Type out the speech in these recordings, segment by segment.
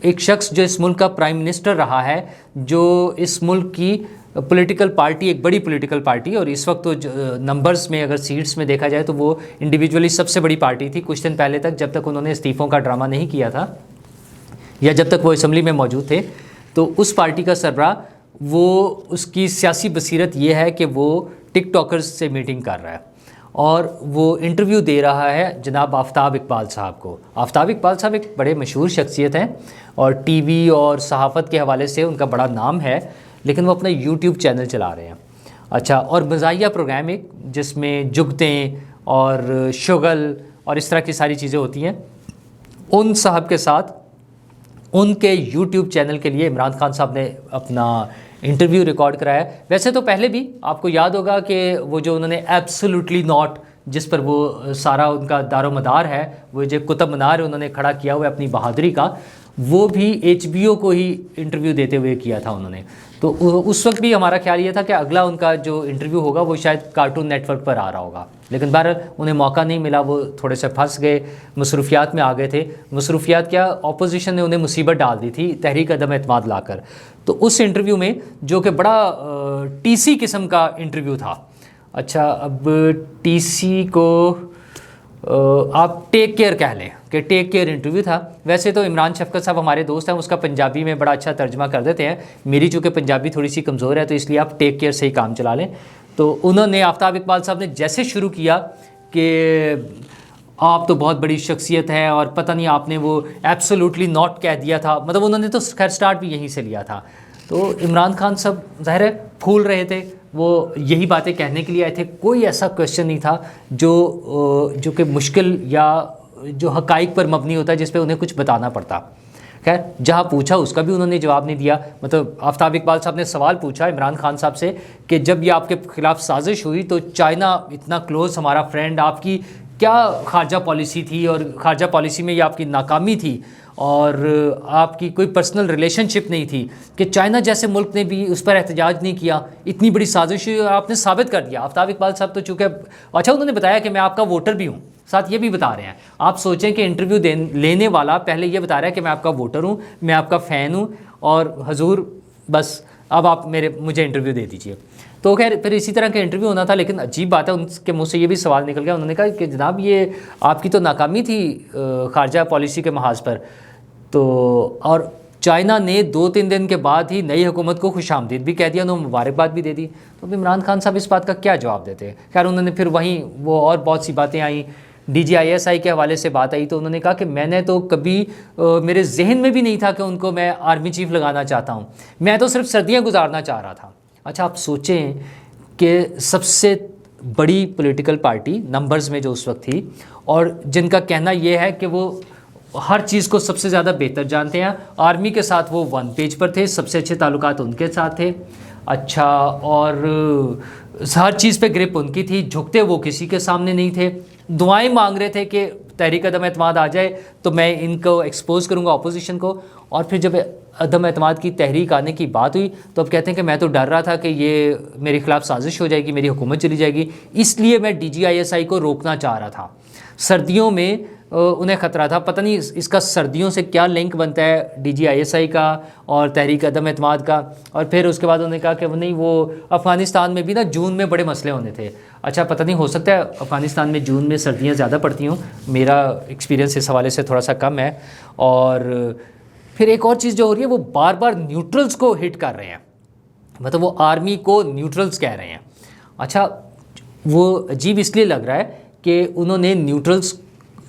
ایک شخص جو اس ملک کا پرائم منسٹر رہا ہے, جو اس ملک کی پولیٹیکل پارٹی, ایک بڑی پولیٹیکل پارٹی, اور اس وقت تو نمبرز میں اگر سیٹس میں دیکھا جائے تو وہ انڈیویجولی سب سے بڑی پارٹی تھی کچھ دن پہلے تک, جب تک انہوں نے استعفوں کا ڈرامہ نہیں کیا تھا یا جب تک وہ اسمبلی میں موجود تھے. تو اس پارٹی کا سربراہ, وہ اس کی سیاسی بصیرت یہ ہے کہ وہ ٹک ٹاکرز سے میٹنگ کر رہا ہے اور وہ انٹرویو دے رہا ہے جناب آفتاب اقبال صاحب کو. آفتاب اقبال صاحب ایک بڑے مشہور شخصیت ہیں اور ٹی وی اور صحافت کے حوالے سے ان کا بڑا نام ہے, لیکن وہ اپنا یوٹیوب چینل چلا رہے ہیں. اچھا, اور مزاحیہ پروگرام ایک جس میں جگتیں اور شغل اور اس طرح کی ساری چیزیں ہوتی ہیں, ان صاحب کے ساتھ ان کے یوٹیوب چینل کے لیے عمران خان صاحب نے اپنا انٹرویو ریکارڈ کرایا. ویسے تو پہلے بھی آپ کو یاد ہوگا کہ وہ جو انہوں نے ایبسولوٹلی ناٹ, جس پر وہ سارا ان کا دار و مدار ہے, وہ جو قطب مینار انہوں نے کھڑا کیا ہوا ہے اپنی بہادری کا, وہ بھی HBO کو ہی انٹرویو دیتے ہوئے کیا تھا انہوں نے. تو اس وقت بھی ہمارا خیال یہ تھا کہ اگلا ان کا جو انٹرویو ہوگا وہ شاید کارٹون نیٹ ورک پر آ رہا ہوگا, لیکن بہرحال انہیں موقع نہیں ملا, وہ تھوڑے سے پھنس گئے, مصروفیات میں آ گئے تھے. مصروفیات کیا, اپوزیشن نے انہیں مصیبت ڈال دی تھی تحریک عدم اعتماد لا کر. تو اس انٹرویو میں جو کہ بڑا TC قسم کا انٹرویو تھا. اچھا, اب TC کو آپ ٹیک کیئر کہہ لیں کہ ٹیک کیئر انٹرویو تھا. ویسے تو عمران شفقت صاحب ہمارے دوست ہیں, اس کا پنجابی میں بڑا اچھا ترجمہ کر دیتے ہیں. میری چونکہ پنجابی تھوڑی سی کمزور ہے تو اس لیے آپ ٹیک کیئر سے ہی کام چلا لیں. تو انہوں نے, آفتاب اقبال صاحب نے جیسے شروع کیا کہ آپ تو بہت بڑی شخصیت ہیں اور پتہ نہیں آپ نے وہ ایبسولوٹلی ناٹ کہہ دیا تھا, مطلب انہوں نے تو خیر سٹارٹ بھی یہیں سے لیا تھا. تو عمران خان صاحب ظاہر ہے پھول رہے تھے, وہ یہی باتیں کہنے کے لیے آئے تھے. کوئی ایسا کویشچن نہیں تھا جو کہ مشکل یا جو حقائق پر مبنی ہوتا ہے جس پہ انہیں کچھ بتانا پڑتا. خیر, جہاں پوچھا اس کا بھی انہوں نے جواب نہیں دیا. مطلب آفتاب اقبال صاحب نے سوال پوچھا عمران خان صاحب سے کہ جب یہ آپ کے خلاف سازش ہوئی تو چائنا اتنا کلوز ہمارا فرینڈ, آپ کی کیا خارجہ پالیسی تھی, اور خارجہ پالیسی میں یہ آپ کی ناکامی تھی اور آپ کی کوئی پرسنل ریلیشن شپ نہیں تھی کہ چائنا جیسے ملک نے بھی اس پر احتجاج نہیں کیا, اتنی بڑی سازش ہوئی اور آپ نے ثابت کر دیا. آفتاب اقبال صاحب تو چونکہ اچھا انہوں نے بتایا کہ میں آپ کا ووٹر بھی ہوں, ساتھ یہ بھی بتا رہے ہیں. آپ سوچیں کہ انٹرویو لینے والا پہلے یہ بتا رہا ہے کہ میں آپ کا ووٹر ہوں, میں آپ کا فین ہوں, اور حضور بس اب آپ مجھے انٹرویو دے دیجئے. تو خیر پھر اسی طرح کا انٹرویو ہونا تھا, لیکن عجیب بات ہے ان کے منہ سے یہ بھی سوال نکل گیا. انہوں نے کہا کہ جناب یہ آپ کی تو ناکامی تھی خارجہ پالیسی کے محاذ پر, تو اور چائنا نے 2-3 دن کے بعد ہی نئی حکومت کو خوش آمدید بھی کہہ دیا, انہوں نے مبارکباد بھی دے دی. تو عمران خان صاحب اس بات کا کیا جواب دیتے ہیں؟ خیر انہوں نے پھر وہیں وہ اور بہت سی باتیں آئیں, DGISI کے حوالے سے بات آئی, تو انہوں نے کہا کہ میں نے تو کبھی میرے ذہن میں بھی نہیں تھا کہ ان کو میں آرمی چیف لگانا چاہتا ہوں, میں تو صرف سردیاں گزارنا چاہ رہا تھا. اچھا آپ سوچیں کہ سب سے بڑی پولیٹیکل پارٹی نمبرز میں جو اس وقت تھی, اور جن کا کہنا یہ ہے کہ وہ ہر چیز کو سب سے زیادہ بہتر جانتے ہیں, آرمی کے ساتھ وہ 1 پیج پر تھے, سب سے اچھے تعلقات ان کے ساتھ تھے. اچھا, اور ہر چیز پہ گرپ ان کی تھی, جھکتے وہ کسی کے سامنے نہیں تھے, دعائیں مانگ رہے تھے کہ تحریک عدم اعتماد آ جائے تو میں ان کو ایکسپوز کروں گا اپوزیشن کو. اور پھر جب عدم اعتماد کی تحریک آنے کی بات ہوئی تو اب کہتے ہیں کہ میں تو ڈر رہا تھا کہ یہ میرے خلاف سازش ہو جائے گی, میری حکومت چلی جائے گی, اس لیے میں DGISI کو روکنا چاہ رہا تھا. سردیوں میں انہیں خطرہ تھا, پتہ نہیں اس کا سردیوں سے کیا لنک بنتا ہے DGISI کا اور تحریک عدم اعتماد کا. اور پھر اس کے بعد انہوں نے کہا کہ وہ نہیں, وہ افغانستان میں بھی نا جون میں بڑے مسئلے ہونے تھے. اچھا پتہ نہیں, ہو سکتا ہے افغانستان میں جون میں سردیاں زیادہ پڑتی ہوں, میرا ایکسپیرینس اس حوالے سے تھوڑا سا کم ہے. اور پھر ایک اور چیز جو ہو رہی ہے, وہ بار بار نیوٹرلز کو ہٹ کر رہے ہیں, مطلب وہ آرمی کو نیوٹرلز کہہ رہے ہیں. اچھا وہ عجیب اس لیے لگ رہا ہے کہ انہوں نے نیوٹرلز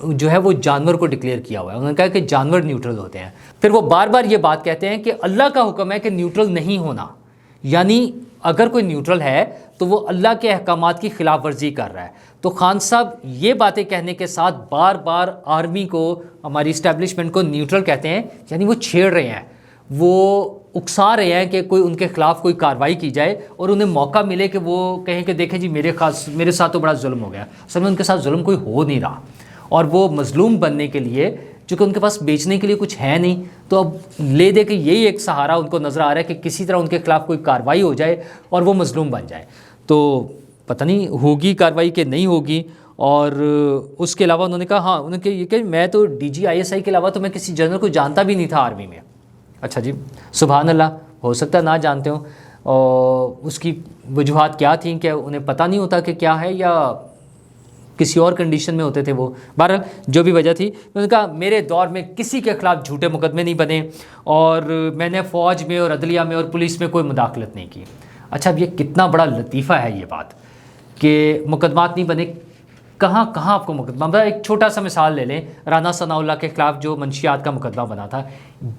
جو ہے وہ جانور کو ڈکلیئر کیا ہوا ہے, انہوں نے کہا کہ جانور نیوٹرل ہوتے ہیں. پھر وہ بار بار یہ بات کہتے ہیں کہ اللہ کا حکم ہے کہ نیوٹرل نہیں ہونا, یعنی اگر کوئی نیوٹرل ہے تو وہ اللہ کے احکامات کی خلاف ورزی کر رہا ہے. تو خان صاحب یہ باتیں کہنے کے ساتھ بار بار آرمی کو, ہماری اسٹیبلشمنٹ کو نیوٹرل کہتے ہیں, یعنی وہ چھیڑ رہے ہیں, وہ اکسا رہے ہیں کہ کوئی ان کے خلاف کوئی کارروائی کی جائے اور انہیں موقع ملے کہ وہ کہیں کہ دیکھیں جی میرے ساتھ تو بڑا ظلم ہو گیا. اصل میں ان کے ساتھ ظلم کوئی ہو نہیں رہا, اور وہ مظلوم بننے کے لیے چونکہ ان کے پاس بیچنے کے لیے کچھ ہے نہیں, تو اب لے دے کے یہی ایک سہارا ان کو نظر آ رہا ہے کہ کسی طرح ان کے خلاف کوئی کارروائی ہو جائے اور وہ مظلوم بن جائے. تو پتہ نہیں ہوگی کارروائی کہ نہیں ہوگی. اور اس کے علاوہ انہوں نے کہا ہاں انہوں نے یہ کہ میں تو DGISI کے علاوہ تو میں کسی جنرل کو جانتا بھی نہیں تھا آرمی میں. اچھا جی سبحان اللہ, ہو سکتا ہے نہ جانتے ہوں, اور اس کی وجوہات کیا تھیں کہ انہیں پتہ نہیں ہوتا کہ کیا ہے یا کسی اور کنڈیشن میں ہوتے تھے وہ. بہرحال جو بھی وجہ تھی, انہوں نے کہا میرے دور میں کسی کے خلاف جھوٹے مقدمے نہیں بنے اور میں نے فوج میں اور عدلیہ میں اور پولیس میں کوئی مداخلت نہیں کی. اچھا اب یہ کتنا بڑا لطیفہ ہے یہ بات کہ مقدمات نہیں بنے. کہاں کہاں آپ کو مقدمہ, ایک چھوٹا سا مثال لے لیں, رانا ثناء اللہ کے خلاف جو منشیات کا مقدمہ بنا تھا,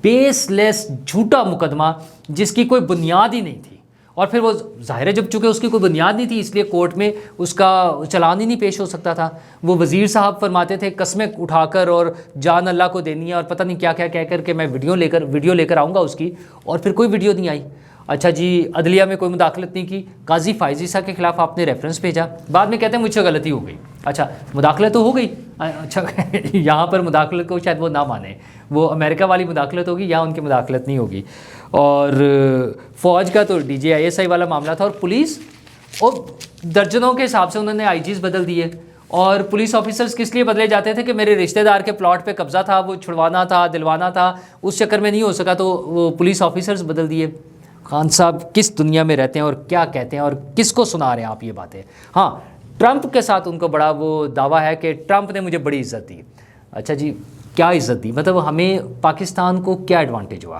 بیس لیس جھوٹا مقدمہ جس کی کوئی بنیاد ہی نہیں تھی, اور پھر وہ ظاہر ہے جب چونکہ اس کی کوئی بنیاد نہیں تھی اس لیے کورٹ میں اس کا چلان ہی نہیں پیش ہو سکتا تھا. وہ وزیر صاحب فرماتے تھے قسمیں اٹھا کر اور جان اللہ کو دینی ہے اور پتہ نہیں کیا کیا کہہ کر کہ میں ویڈیو لے کر آؤں گا اس کی, اور پھر کوئی ویڈیو نہیں آئی. اچھا جی عدلیہ میں کوئی مداخلت نہیں کی, قاضی فائز عیسیٰ کے خلاف آپ نے ریفرنس بھیجا, بعد میں کہتے ہیں مجھ سے غلطی ہو گئی. اچھا مداخلت تو ہو گئی, اچھا یہاں پر مداخلت کو شاید وہ نہ مانے, وہ امریکہ والی مداخلت ہوگی, یہاں ان کی مداخلت نہیں ہوگی. اور فوج کا تو DGISI والا معاملہ تھا, اور پولیس اور درجنوں کے حساب سے انہوں نے IGs بدل دیے, اور پولیس آفیسرز کس لیے بدلے جاتے تھے کہ میرے رشتہ دار کے پلاٹ پہ قبضہ تھا, وہ چھڑوانا تھا, دلوانا تھا, اس چکر میں نہیں ہو سکا تو وہ پولیس آفیسرز بدل دیے. خان صاحب کس دنیا میں رہتے ہیں اور کیا کہتے ہیں اور کس کو سنا رہے ہیں آپ یہ باتیں. ہاں ٹرمپ کے ساتھ ان کو بڑا وہ دعویٰ ہے کہ ٹرمپ نے مجھے بڑی عزت دی. اچھا جی کیا عزت دی, مطلب ہمیں پاکستان کو کیا ایڈوانٹیج ہوا؟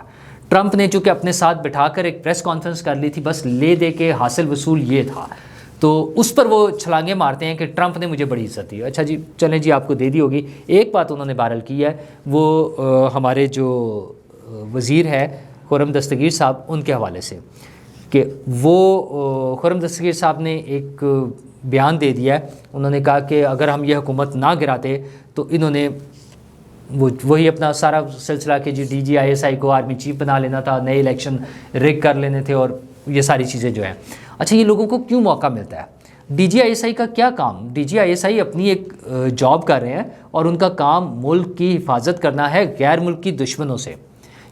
ٹرمپ نے چونکہ اپنے ساتھ بٹھا کر ایک پریس کانفرنس کر لی تھی, بس لے دے کے حاصل وصول یہ تھا, تو اس پر وہ چھلانگیں مارتے ہیں کہ ٹرمپ نے مجھے بڑی عزت دی. اچھا جی چلیں جی آپ کو دے دی ہوگی. ایک بات انہوں نے بہرحال کی ہے, وہ ہمارے جو وزیر ہے خرم دستگیر صاحب, ان کے حوالے سے کہ وہ خرم دستگیر صاحب نے ایک بیان دے دیا ہے. انہوں نے کہا کہ اگر ہم یہ حکومت نہ گراتے تو انہوں نے وہی اپنا سارا سلسلہ کہ جی DGISI کو آرمی چیف بنا لینا تھا, نئے الیکشن ریگ کر لینے تھے اور یہ ساری چیزیں جو ہیں. اچھا یہ لوگوں کو کیوں موقع ملتا ہے؟ DGISI کا کیا کام؟ DGISI اپنی ایک جاب کر رہے ہیں اور ان کا کام ملک کی حفاظت کرنا ہے غیر ملکی دشمنوں سے,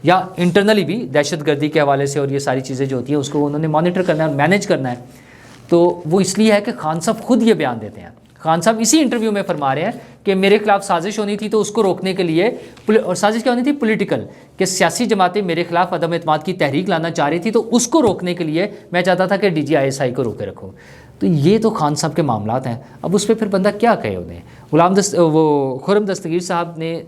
یا انٹرنلی بھی دہشت گردی کے حوالے سے, اور یہ ساری چیزیں جو ہوتی ہیں اس کو انہوں نے مانیٹر کرنا ہے اور مینیج کرنا ہے. تو وہ اس لیے ہے کہ خان صاحب خود یہ بیان دیتے ہیں. خان صاحب اسی انٹرویو میں فرما رہے ہیں کہ میرے خلاف سازش ہونی تھی تو اس کو روکنے کے لیے, اور سازش کیا ہونی تھی؟ پولیٹیکل, کہ سیاسی جماعتیں میرے خلاف عدم اعتماد کی تحریک لانا چاہ رہی تھی, تو اس کو روکنے کے لیے میں چاہتا تھا کہ DGISI کو روکے رکھوں. تو یہ تو خان صاحب کے معاملات ہیں. اب اس پہ پھر بندہ کیا کہے انہیں؟ وہ خرم دستگیر صاحب نے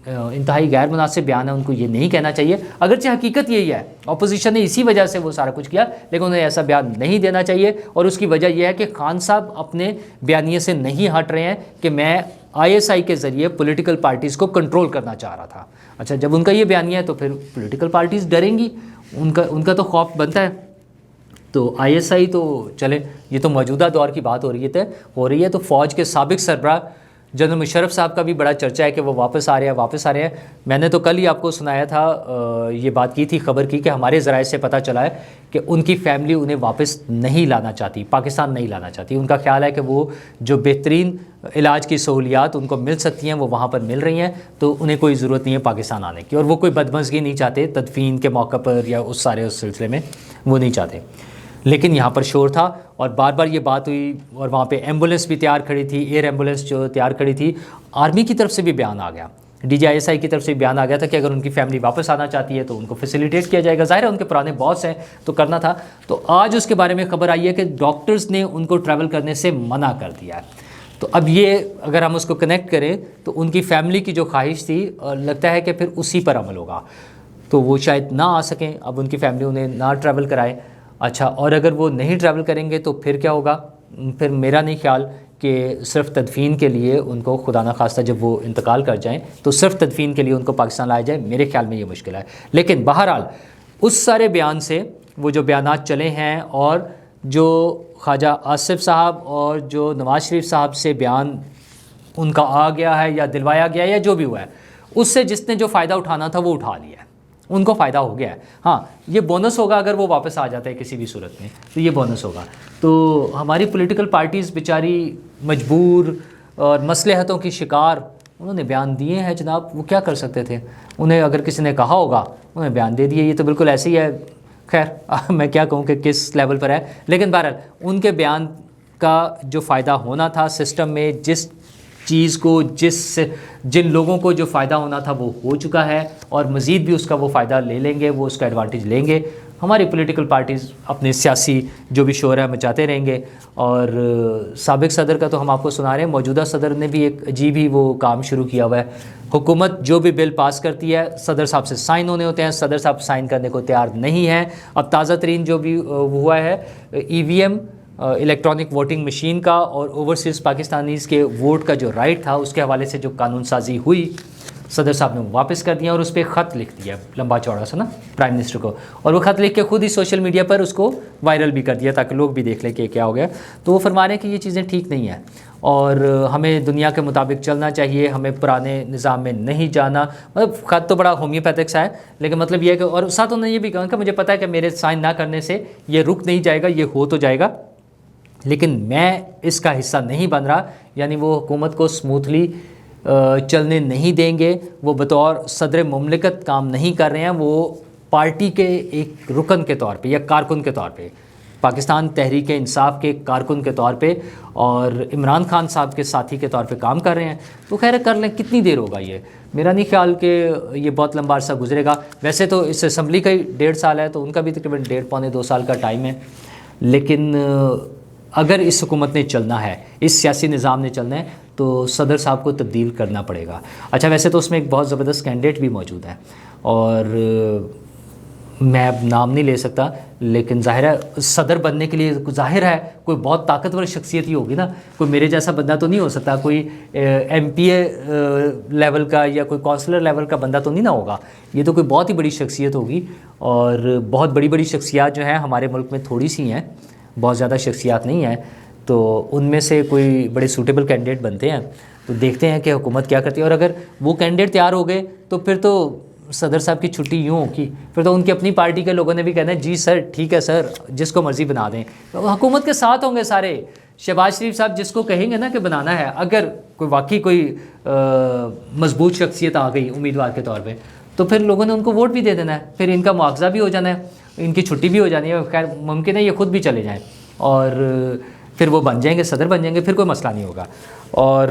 انتہائی غیر مناسب بیان ہے, ان کو یہ نہیں کہنا چاہیے, اگرچہ حقیقت یہی ہے, اپوزیشن نے اسی وجہ سے وہ سارا کچھ کیا, لیکن انہیں ایسا بیان نہیں دینا چاہیے. اور اس کی وجہ یہ ہے کہ خان صاحب اپنے بیانیے سے نہیں ہٹ رہے ہیں کہ میں ISI کے ذریعے پولیٹیکل پارٹیز کو کنٹرول کرنا چاہ رہا تھا. اچھا جب ان کا یہ بیانیہ ہے تو پھر پولیٹیکل پارٹیز ڈریں گی, ان کا تو خوف بنتا ہے. تو ISI تو چلے, یہ تو موجودہ دور کی بات ہو رہی ہے. تو فوج کے سابق سربراہ جنرل مشرف صاحب کا بھی بڑا چرچا ہے کہ وہ واپس آ رہے ہیں. میں نے تو کل ہی آپ کو سنایا تھا, یہ بات کی تھی, خبر کی کہ ہمارے ذرائع سے پتہ چلا ہے کہ ان کی فیملی انہیں واپس نہیں لانا چاہتی, پاکستان نہیں لانا چاہتی. ان کا خیال ہے کہ وہ جو بہترین علاج کی سہولیات ان کو مل سکتی ہیں وہ وہاں پر مل رہی ہیں, تو انہیں کوئی ضرورت نہیں ہے پاکستان آنے کی, اور وہ کوئی بدمزگی نہیں چاہتے تدفین کے موقع پر یا اس سلسلے میں وہ نہیں چاہتے. لیکن یہاں پر شور تھا اور بار بار یہ بات ہوئی, اور وہاں پہ ایمبولینس بھی تیار کھڑی تھی, ایئر ایمبولینس جو تیار کھڑی تھی. آرمی کی طرف سے بھی بیان آ گیا, DGISI کی طرف سے بیان آ گیا تھا کہ اگر ان کی فیملی واپس آنا چاہتی ہے تو ان کو فیسیلیٹیٹ کیا جائے گا. ظاہر ہے ان کے پرانے باس ہیں تو کرنا تھا. تو آج اس کے بارے میں خبر آئی ہے کہ ڈاکٹرز نے ان کو ٹریول کرنے سے منع کر دیا ہے. تو اب یہ اگر ہم اس کو کنیکٹ کریں تو ان کی فیملی کی جو خواہش تھی, لگتا ہے کہ پھر اسی پر عمل ہوگا, تو وہ شاید نہ آ سکیں. اب ان کی فیملی انہیں نہ ٹریول کرائے. اچھا, اور اگر وہ نہیں ٹریول کریں گے تو پھر کیا ہوگا؟ پھر میرا نہیں خیال کہ صرف تدفین کے لیے ان کو خدا نخواستہ جب وہ انتقال کر جائیں تو صرف تدفین کے لیے ان کو پاکستان لایا جائے. میرے خیال میں یہ مشکل ہے. لیکن بہرحال اس سارے بیان سے, وہ جو بیانات چلے ہیں اور جو خواجہ آصف صاحب اور جو نواز شریف صاحب سے بیان ان کا آ گیا ہے یا دلوایا گیا ہے یا جو بھی ہوا ہے, اس سے جس نے جو فائدہ اٹھانا تھا وہ اٹھا لیا ہے, ان کو فائدہ ہو گیا ہے. ہاں یہ بونس ہوگا اگر وہ واپس آ جاتا ہے کسی بھی صورت میں, تو یہ بونس ہوگا. تو ہماری پولیٹیکل پارٹیز بیچاری مجبور اور مصلحتوں کی شکار, انہوں نے بیان دیے ہیں جناب, وہ کیا کر سکتے تھے؟ انہیں اگر کسی نے کہا ہوگا انہیں بیان دے دیے. یہ تو بالکل ایسے ہی ہے, خیر میں کیا کہوں کہ کس لیول پر ہے, لیکن بہرحال ان کے بیان کا جو فائدہ ہونا تھا سسٹم میں، جس چیز کو جن لوگوں کو جو فائدہ ہونا تھا وہ ہو چکا ہے، اور مزید بھی اس کا وہ فائدہ لے لیں گے، وہ اس کا ایڈوانٹیج لیں گے. ہماری پولیٹیکل پارٹیز اپنے سیاسی جو بھی شور ہے مچاتے رہیں گے. اور سابق صدر کا تو ہم آپ کو سنا رہے ہیں، موجودہ صدر نے بھی ایک عجیب ہی وہ کام شروع کیا ہوا ہے. حکومت جو بھی بل پاس کرتی ہے صدر صاحب سے سائن ہونے ہوتے ہیں، صدر صاحب سائن کرنے کو تیار نہیں ہیں. اب تازہ ترین جو بھی ہوا ہے ای وی ایم الیکٹرانک ووٹنگ مشین کا اور اوورسیز پاکستانیز کے ووٹ کا جو رائٹ تھا اس کے حوالے سے جو قانون سازی ہوئی، صدر صاحب نے واپس کر دیا اور اس پہ خط لکھ دیا لمبا چوڑا سا نا پرائم منسٹر کو، اور وہ خط لکھ کے خود ہی سوشل میڈیا پر اس کو وائرل بھی کر دیا تاکہ لوگ بھی دیکھ لیں کہ کیا ہو گیا. تو وہ فرما رہے ہیں کہ یہ چیزیں ٹھیک نہیں ہیں اور ہمیں دنیا کے مطابق چلنا چاہیے، ہمیں پرانے نظام میں نہیں جانا. مطلب خط تو بڑا ہومیوپیتھک سا ہے، لیکن مطلب یہ ہے کہ اور ساتھ انہوں نے یہ بھی کہا کہ مجھے پتہ ہے کہ میرے سائن نہ کرنے سے یہ رک نہیں جائے گا، یہ ہو تو جائے گا، لیکن میں اس کا حصہ نہیں بن رہا. یعنی وہ حکومت کو اسموتھلی چلنے نہیں دیں گے، وہ بطور صدر مملکت کام نہیں کر رہے ہیں، وہ پارٹی کے ایک رکن کے طور پہ یا کارکن کے طور پہ، پاکستان تحریک انصاف کے کارکن کے طور پہ اور عمران خان صاحب کے ساتھی کے طور پہ کام کر رہے ہیں. تو خیر کر لیں، کتنی دیر ہوگا یہ؟ میرا نہیں خیال کہ یہ بہت لمبا عرصہ گزرے گا. ویسے تو اس اسمبلی کا ہی 1.5 سال ہے، تو ان کا بھی تقریباً 1.5 پونے 2 سال کا ٹائم ہے. لیکن اگر اس حکومت نے چلنا ہے، اس سیاسی نظام نے چلنا ہے، تو صدر صاحب کو تبدیل کرنا پڑے گا. اچھا ویسے تو اس میں ایک بہت زبردست کینڈیڈیٹ بھی موجود ہے، اور میں اب نام نہیں لے سکتا، لیکن ظاہر ہے صدر بننے کے لیے ظاہر ہے کوئی بہت طاقتور شخصیت ہی ہوگی نا. کوئی میرے جیسا بندہ تو نہیں ہو سکتا، کوئی ایم پی اے لیول کا یا کوئی کونسلر لیول کا بندہ تو نہیں نہ ہوگا. یہ تو کوئی بہت ہی بڑی شخصیت ہوگی، اور بہت بڑی بڑی شخصیات جو ہیں ہمارے ملک میں تھوڑی سی ہیں، بہت زیادہ شخصیات نہیں ہیں. تو ان میں سے کوئی بڑے سوٹیبل کینڈیڈیٹ بنتے ہیں، تو دیکھتے ہیں کہ حکومت کیا کرتی ہے. اور اگر وہ کینڈیڈیٹ تیار ہو گئے تو پھر تو صدر صاحب کی چھٹی یوں ہوگی، پھر تو ان کی اپنی پارٹی کے لوگوں نے بھی کہنا ہے جی سر ٹھیک ہے سر، جس کو مرضی بنا دیں. حکومت کے ساتھ ہوں گے سارے. شہباز شریف صاحب جس کو کہیں گے نا کہ بنانا ہے، اگر کوئی واقعی کوئی مضبوط شخصیت آ گئی امیدوار کے طور پہ، تو پھر لوگوں نے ان کو ووٹ بھی دے دینا ہے، پھر ان کا مواخذہ بھی ہو جانا ہے، ان کی چھٹی بھی ہو جانی ہے. خیر ممکن ہے یہ خود بھی چلے جائیں اور پھر وہ بن جائیں گے، صدر بن جائیں گے، پھر کوئی مسئلہ نہیں ہوگا. اور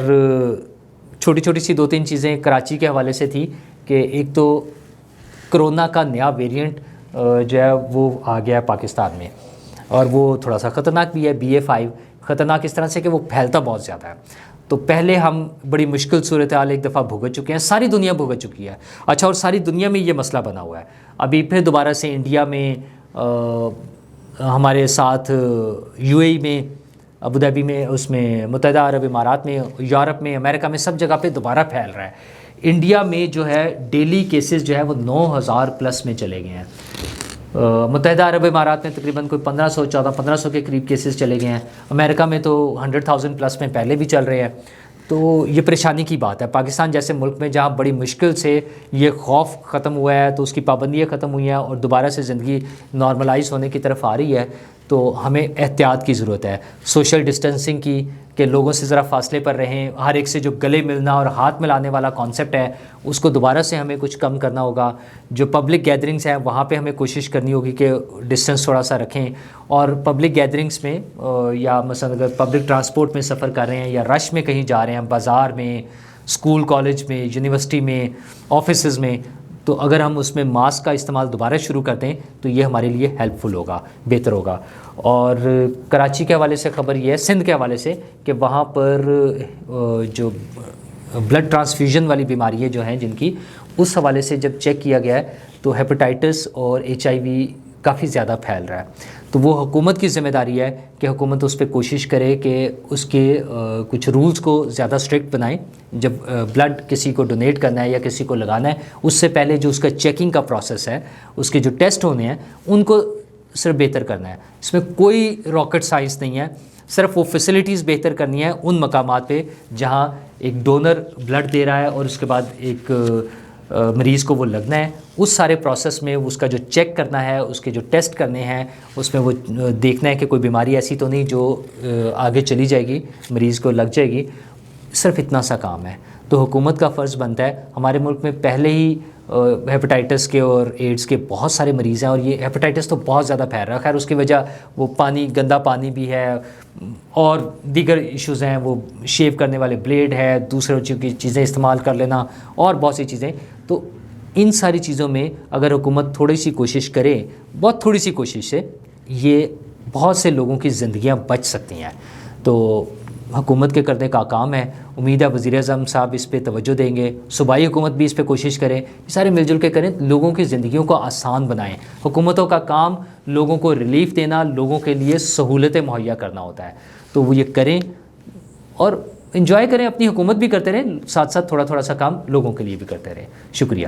چھوٹی چھوٹی سی 2-3 چیزیں کراچی کے حوالے سے تھی کہ ایک تو کرونا کا نیا ویریئنٹ جو ہے وہ آ گیا ہے پاکستان میں، اور وہ تھوڑا سا خطرناک بھی ہے. BA.5 خطرناک اس طرح سے کہ وہ پھیلتا بہت زیادہ ہے. تو پہلے ہم بڑی مشکل صورتحال ایک دفعہ بھگت چکے ہیں، ساری دنیا بھگت چکی ہے. اچھا اور ساری دنیا میں یہ مسئلہ بنا ہوا ہے. ابھی پھر دوبارہ سے انڈیا میں، ہمارے ساتھ UAE میں، ابوظہبی میں، اس میں متحدہ عرب امارات میں، یورپ میں، امریکہ میں، سب جگہ پہ دوبارہ پھیل رہا ہے. انڈیا میں جو ہے ڈیلی کیسز جو ہے وہ 9000 پلس میں چلے گئے ہیں. متحدہ عرب امارات میں تقریباً کوئی 1500 کے قریب کیسز چلے گئے ہیں. امریکہ میں تو 100,000 پلس میں پہلے بھی چل رہے ہیں. تو یہ پریشانی کی بات ہے. پاکستان جیسے ملک میں جہاں بڑی مشکل سے یہ خوف ختم ہوا ہے، تو اس کی پابندیاں ختم ہوئی ہیں اور دوبارہ سے زندگی نارملائز ہونے کی طرف آ رہی ہے، تو ہمیں احتیاط کی ضرورت ہے، سوشل ڈسٹینسنگ کی، کہ لوگوں سے ذرا فاصلے پر رہیں. ہر ایک سے جو گلے ملنا اور ہاتھ ملانے والا کانسیپٹ ہے اس کو دوبارہ سے ہمیں کچھ کم کرنا ہوگا. جو پبلک گیدرنگز ہیں وہاں پہ ہمیں کوشش کرنی ہوگی کہ ڈسٹینس تھوڑا سا رکھیں. اور پبلک گیدرنگز میں یا مثلا اگر پبلک ٹرانسپورٹ میں سفر کر رہے ہیں یا رش میں کہیں جا رہے ہیں، بازار میں، اسکول کالج میں، یونیورسٹی میں، آفیسز میں، تو اگر ہم اس میں ماسک کا استعمال دوبارہ شروع کر دیں تو یہ ہمارے لیے ہیلپ فل ہوگا، بہتر ہوگا. اور کراچی کے حوالے سے خبر یہ ہے، سندھ کے حوالے سے، کہ وہاں پر جو بلڈ ٹرانسفیوژن والی بیماریاں جو ہیں جن کی، اس حوالے سے جب چیک کیا گیا ہے تو ہیپاٹائٹس اور HIV کافی زیادہ پھیل رہا ہے. تو وہ حکومت کی ذمہ داری ہے کہ حکومت اس پہ کوشش کرے کہ اس کے کچھ رولز کو زیادہ اسٹرکٹ بنائیں. جب بلڈ کسی کو ڈونیٹ کرنا ہے یا کسی کو لگانا ہے، اس سے پہلے جو اس کا چیکنگ کا پروسیس ہے، اس کے جو ٹیسٹ ہونے ہیں، ان کو صرف بہتر کرنا ہے. اس میں کوئی راکٹ سائنس نہیں ہے، صرف وہ فیسلٹیز بہتر کرنی ہے ان مقامات پہ جہاں ایک ڈونر بلڈ دے رہا ہے اور اس کے بعد ایک مریض کو وہ لگنا ہے. اس سارے پروسیس میں اس کا جو چیک کرنا ہے، اس کے جو ٹیسٹ کرنے ہیں، اس میں وہ دیکھنا ہے کہ کوئی بیماری ایسی تو نہیں جو آگے چلی جائے گی، مریض کو لگ جائے گی. صرف اتنا سا کام ہے. تو حکومت کا فرض بنتا ہے، ہمارے ملک میں پہلے ہی ہیپاٹائٹس کے اور ایڈز کے بہت سارے مریض ہیں، اور یہ ہیپاٹائٹس تو بہت زیادہ پھیل رہا ہے. خیر اس کی وجہ وہ پانی، گندا پانی بھی ہے، اور دیگر ایشوز ہیں، وہ شیو کرنے والے بلیڈ ہے، دوسرے کی چیزیں استعمال کر لینا، اور بہت سی چیزیں. تو ان ساری چیزوں میں اگر حکومت تھوڑی سی کوشش کرے، بہت تھوڑی سی کوشش سے، یہ بہت سے لوگوں کی زندگیاں بچ سکتی ہیں. تو حکومت کے کرنے کا کام ہے. امید ہے وزیر اعظم صاحب اس پہ توجہ دیں گے، صوبائی حکومت بھی اس پہ کوشش کرے، یہ سارے مل جل کے کریں، لوگوں کی زندگیوں کو آسان بنائیں. حکومتوں کا کام لوگوں کو ریلیف دینا، لوگوں کے لیے سہولتیں مہیا کرنا ہوتا ہے. تو وہ یہ کریں اور انجوائے کریں، اپنی حکومت بھی کرتے رہیں، ساتھ ساتھ تھوڑا تھوڑا سا کام لوگوں کے لیے بھی کرتے رہیں. شکریہ.